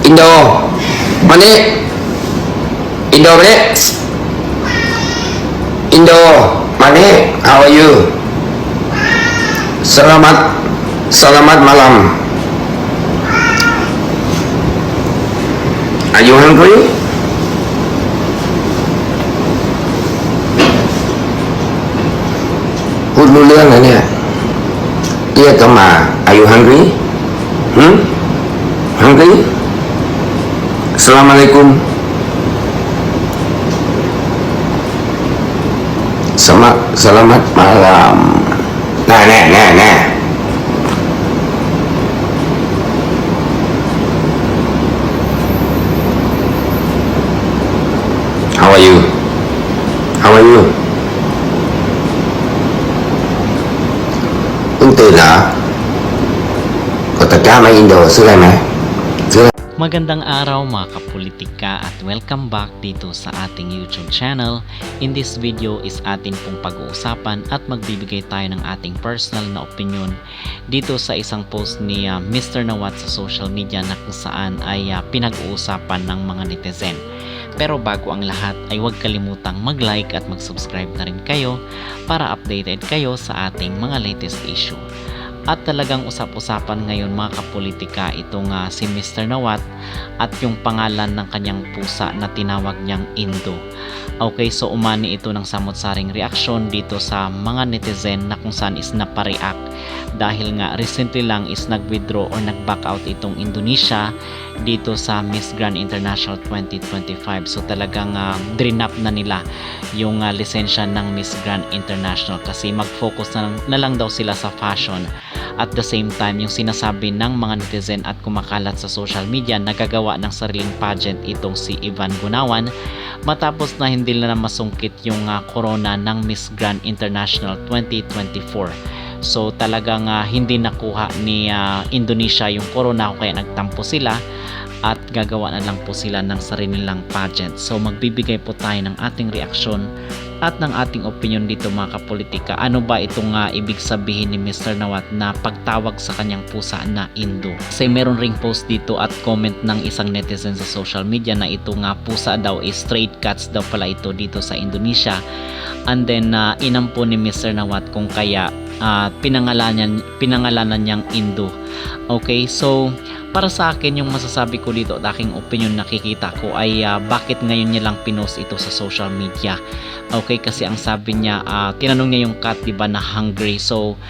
Indo. Mani. Indo, mani. Indo. Mani. How are you? Selamat malam. Are you hungry?พูดรู้เรื่องนะเนี่ยเรียกก็มา Are you hungry? Hungry? Assalamualaikum. Selamat malam. Nah. How are you? How are you? เพิ่งตื่นเหรอกดตะกร้ามาอินโดซื้ออะไรไหมซื้อ Magandang araw mga kapolitika at welcome back dito sa ating YouTube channel. In this video is atin pong pag-uusapan at magbibigay tayo ng ating personal na opinion dito sa isang post ni Mr. Nawat sa social media na kung saan ay pinag-uusapan ng mga netizen. Pero bago ang lahat ay huwag kalimutang mag-like at mag-subscribe na rin kayo para updated kayo sa ating mga latest issue. At talagang usap-usapan ngayon mga kapolitika itong si Mr. Nawat at yung pangalan ng kanyang pusa na tinawag niyang Indo. Okay, so umani ito ng samot-saring reaksyon dito sa mga netizen na kung saan is napareact dahil nga recently lang is nag-withdraw or nag-back out itong Indonesia dito sa Miss Grand International 2025. So talagang drain up na nila yung lisensya ng Miss Grand International kasi mag-focus na lang daw sila sa fashion. At the same time, yung sinasabi ng mga netizen at kumakalat sa social media, nagagawa ng sariling pageant itong si Ivan Gunawan matapos na hindi na masungkit yung corona ng Miss Grand International 2024. So talagang hindi nakuha ni Indonesia yung corona kaya nagtampo sila at gagawa na lang po sila ng sarili nilang pageant. So magbibigay po tayo ng ating reaksyon at ng ating opinion dito mga kapolitika. Ano ba itong ibig sabihin ni Mr. Nawat na pagtawag sa kanyang pusa na Indo? Kasi meron ring post dito at comment ng isang netizen sa social media na ito nga pusa daw is stray cats daw pala ito dito sa Indonesia. And then inampo ni Mr. Nawat kung kaya pinangalanan niyang Indo. Okay, so para sa akin yung masasabi ko dito at aking opinion nakikita ko ay bakit ngayon niya lang pinost ito sa social media. Okay, kasi ang sabi niya tinanong niya yung cat diba na hungry. So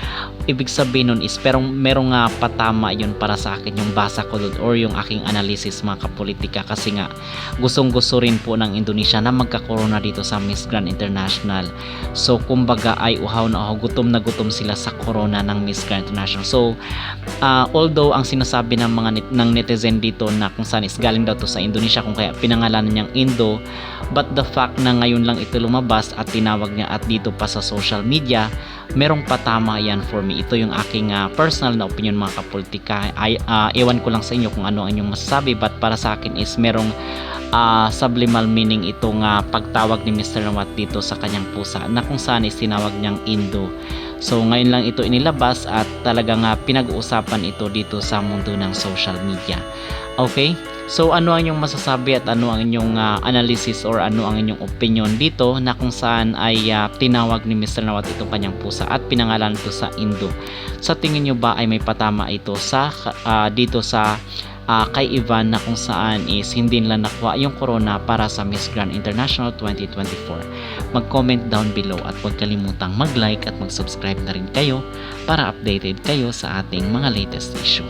ibig sabihin nun is merong patama yun para sa akin yung basa ko doon or yung aking analysis mga kapolitika kasi nga gustong gusto rin po ng Indonesia na magka-corona dito sa Miss Grand International. So kumbaga ay uhaw na uhaw, gutom na gutom sila sa corona ng Miss Grand International. So although ang sinasabi ng mga ng netizen dito na kung saan is galing daw to sa Indonesia kung kaya pinangalanan niyang Indo, but the fact na ngayon lang ito lumabas at tinawag niya at dito pa sa social media, merong patama yan for me. Ito yung aking personal na opinion mga kapolitika. Ewan ko lang sa inyo kung ano ang inyong masasabi, but para sa akin is merong subliminal meaning itong pagtawag ni Mr. Nawat dito sa kanyang pusa na kung saan is tinawag niyang Indo. So ngayon lang ito inilabas at talagang pinag-uusapan ito dito sa mundo ng social media. Okay? So ano ang inyong masasabi at ano ang inyong analysis or ano ang inyong opinion dito na kung saan ay tinawag ni Mr. Nawat itong kanyang pusa at pinangalan ito sa Indo? Sa tingin nyo ba ay may patama ito sa dito sa kay Ivan na kung saan is hindi nila nakuha yung corona para sa Miss Grand International 2024? Mag-comment down below at huwag kalimutang mag-like at mag-subscribe na rin kayo para updated kayo sa ating mga latest issue.